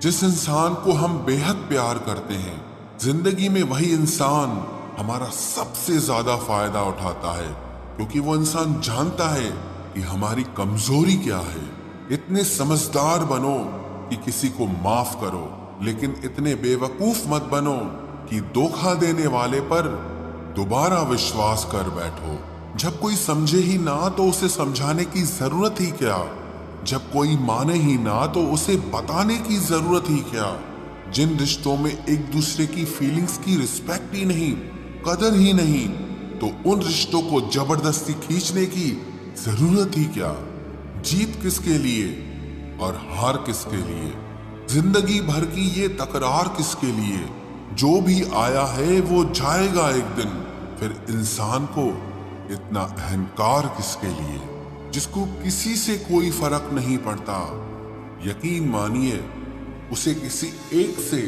जिस इंसान को हम बेहद प्यार करते हैं, जिंदगी में वही इंसान हमारा सबसे ज्यादा फायदा उठाता है, क्योंकि वो इंसान जानता है कि हमारी कमजोरी क्या है। इतने समझदार बनो कि किसी को माफ करो, लेकिन इतने बेवकूफ मत बनो कि धोखा देने वाले पर दोबारा विश्वास कर बैठो। जब कोई समझे ही ना तो उसे समझाने की जरूरत ही क्या। जब कोई माने ही ना तो उसे बताने की जरूरत ही क्या। जिन रिश्तों में एक दूसरे की फीलिंग्स की रिस्पेक्ट ही नहीं, कदर ही नहीं, तो उन रिश्तों को जबरदस्ती खींचने की जरूरत ही क्या। जीत किसके लिए और हार किसके लिए, जिंदगी भर की ये तकरार किसके लिए। जो भी आया है वो जाएगा एक दिन, फिर इंसान को इतना अहंकार किसके लिए, जिसको किसी से कोई फर्क नहीं पड़ता। यकीन मानिए, उसे किसी एक से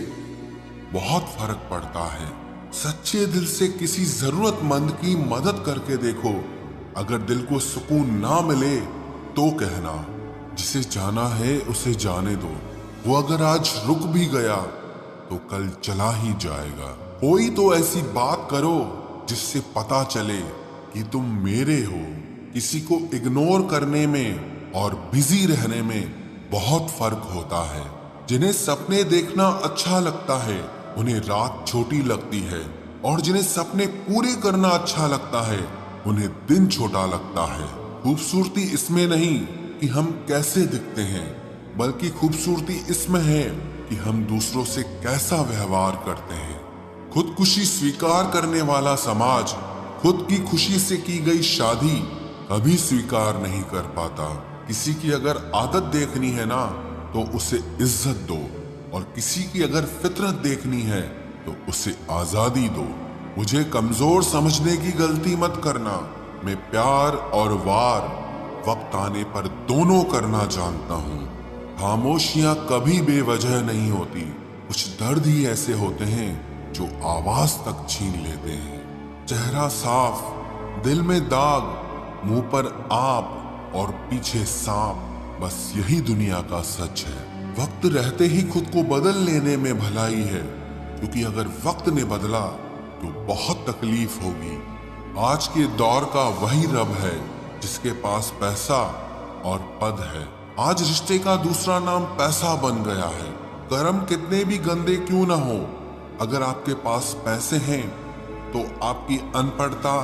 बहुत फर्क पड़ता है। सच्चे दिल से किसी जरूरतमंद की मदद करके देखो। अगर दिल को सुकून ना मिले तो कहना, जिसे जाना है उसे जाने दो। वो अगर आज रुक भी गया तो कल चला ही जाएगा। कोई तो ऐसी बात करो जिससे पता चले कि तुम मेरे हो। किसी को इग्नोर करने में और बिजी रहने में बहुत फर्क होता है। जिन्हें सपने देखना अच्छा लगता है उन्हें रात छोटी लगती है, और जिन्हें सपने पूरे करना अच्छा लगता है उन्हें दिन छोटा लगता है। खूबसूरती इसमें नहीं कि हम कैसे दिखते हैं, बल्कि खूबसूरती इसमें है कि हम दूसरों से कैसा व्यवहार करते हैं। खुदकुशी स्वीकार करने वाला समाज खुद की खुशी से की गई शादी कभी स्वीकार नहीं कर पाता। किसी की अगर आदत देखनी है ना तो उसे इज्जत दो, और किसी की अगर फितरत देखनी है तो उसे आजादी दो। मुझे कमजोर समझने की गलती मत करना। मैं प्यार और वार वक्त आने पर दोनों करना जानता हूँ। खामोशियां कभी बेवजह नहीं होती। कुछ दर्द ही ऐसे होते हैं जो आवाज तक छीन लेते हैं। चेहरा साफ, दिल में दाग, मुंह पर आप और पीछे सांप, बस यही दुनिया का सच है। वक्त रहते ही खुद को बदल लेने में भलाई है, क्योंकि अगर वक्त ने बदला तो बहुत तकलीफ होगी। आज के दौर का वही रब है जिसके पास पैसा और पद है। आज रिश्ते का दूसरा नाम पैसा बन गया है। कर्म कितने भी गंदे क्यों ना हो, अगर आपके पास पैसे हैं तो आपकी अनपढ़ता,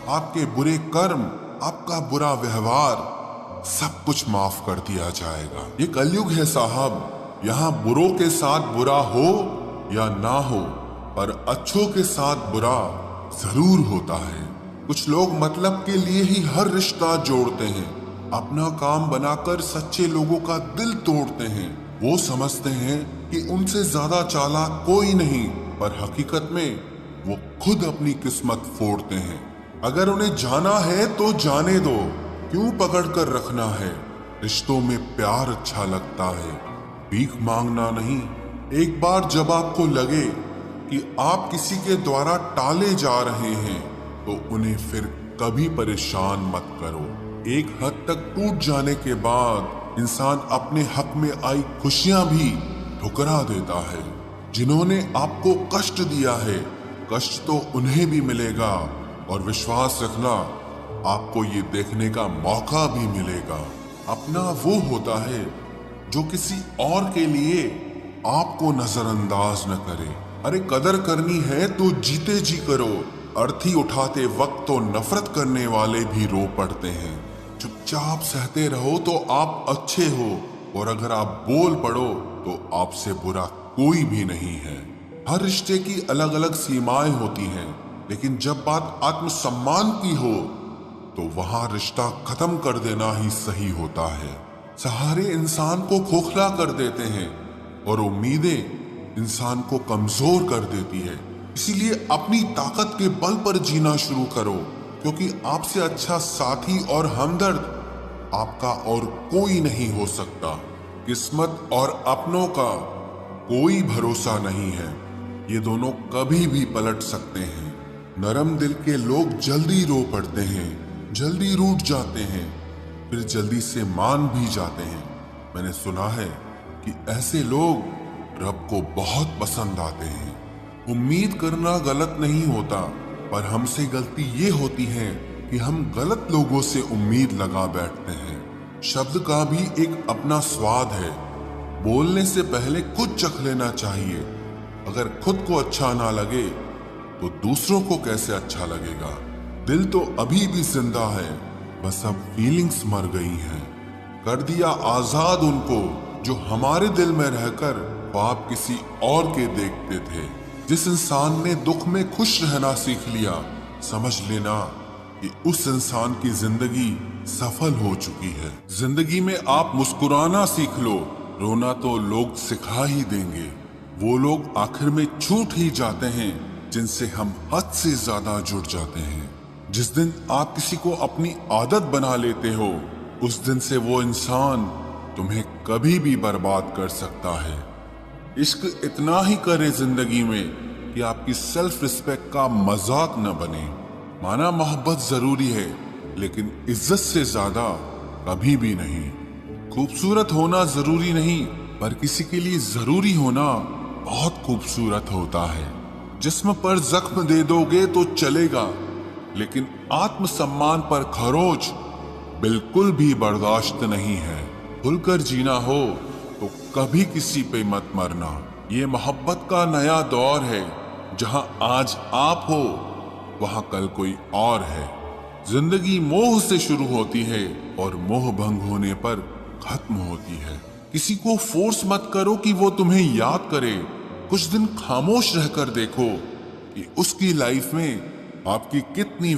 आपके बुरे कर्म, आपका बुरा व्यवहार, सब कुछ माफ कर दिया जाएगा। ये कलयुग है साहब। यहाँ बुरों के साथ बुरा हो या ना हो, पर अच्छों के साथ बुरा जरूर होता है। कुछ लोग मतलब के लिए ही हर रिश्ता जोड़ते हैं, अपना काम बनाकर सच्चे लोगों का दिल तोड़ते हैं। वो समझते हैं कि उनसे ज्यादा चालाक कोई नहीं, पर हकीकत में वो खुद अपनी किस्मत फोड़ते हैं। अगर उन्हें जाना है तो जाने दो, क्यों पकड़ कर रखना है। रिश्तों में प्यार अच्छा लगता है, भीख मांगना नहीं। एक बार जब आपको लगे कि आप किसी के द्वारा टाले जा रहे हैं तो उन्हें फिर कभी परेशान मत करो। एक हद तक टूट जाने के बाद इंसान अपने हक में आई खुशियां भी ठुकरा देता है। जिन्होंने आपको कष्ट दिया है, कष्ट तो उन्हें भी मिलेगा, और विश्वास रखना, आपको ये देखने का मौका भी मिलेगा। अपना वो होता है जो किसी और के लिए आपको नजरअंदाज न करे। अरे कदर करनी है तो जीते जी करो। अर्थी उठाते वक्त तो नफरत करने वाले भी रो पड़ते हैं। चुपचाप सहते रहो तो आप अच्छे हो, और अगर आप बोल पड़ो तो आपसे बुरा कोई भी नहीं है। हर रिश्ते की अलग अलग सीमाएं होती हैं, लेकिन जब बात आत्मसम्मान की हो तो वहां रिश्ता खत्म कर देना ही सही होता है। सहारे इंसान को खोखला कर देते हैं, और उम्मीदें इंसान को कमजोर कर देती है। इसीलिए अपनी ताकत के बल पर जीना शुरू करो, क्योंकि आपसे अच्छा साथी और हमदर्द आपका और कोई नहीं हो सकता। किस्मत और अपनों का कोई भरोसा नहीं है, ये दोनों कभी भी पलट सकते हैं। नरम दिल के लोग जल्दी रो पड़ते हैं, जल्दी रूठ जाते हैं, फिर जल्दी से मान भी जाते हैं। मैंने सुना है कि ऐसे लोग रब को बहुत पसंद आते हैं। उम्मीद करना गलत नहीं होता, पर हमसे गलती ये होती है कि हम गलत लोगों से उम्मीद लगा बैठते हैं। शब्द का भी एक अपना स्वाद है। बोलने से पहले खुद चख लेना चाहिए। अगर खुद को अच्छा ना लगे तो दूसरों को कैसे अच्छा लगेगा। दिल तो अभी भी जिंदा है, बस अब फीलिंग्स मर गई हैं। कर दिया आजाद उनको जो हमारे दिल में रहकर ख्वाब किसी और के देखते थे। जिस इंसान ने दुख में खुश रहना सीख लिया, समझ लेना कि उस इंसान की जिंदगी सफल हो चुकी है। जिंदगी में आप मुस्कुराना सीख लो, रोना तो लोग सिखा ही देंगे। वो लोग आखिर में छूट ही जाते हैं जिनसे हम हद से ज्यादा जुड़ जाते हैं। जिस दिन आप किसी को अपनी आदत बना लेते हो, उस दिन से वो इंसान तुम्हें कभी भी बर्बाद कर सकता है। इश्क इतना ही करे जिंदगी में कि आपकी सेल्फ रिस्पेक्ट का मजाक न बने। माना मोहब्बत जरूरी है, लेकिन इज्जत से ज्यादा कभी भी नहीं। खूबसूरत होना जरूरी नहीं, पर किसी के लिए जरूरी होना बहुत खूबसूरत होता है। जिस्म पर जख्म दे दोगे तो चलेगा, लेकिन आत्मसम्मान पर खरोच बिल्कुल भी बर्दाश्त नहीं है। खुलकर जीना हो तो कभी किसी पे मत मरना। ये मोहब्बत का नया दौर है, जहां आज आप हो वहां कल कोई और है। जिंदगी मोह से शुरू होती है और मोह भंग होने पर खत्म होती है। किसी को फोर्स मत करो कि वो तुम्हें याद करे। कुछ दिन खामोश रहकर देखो कि उसकी लाइफ में आपकी कितनी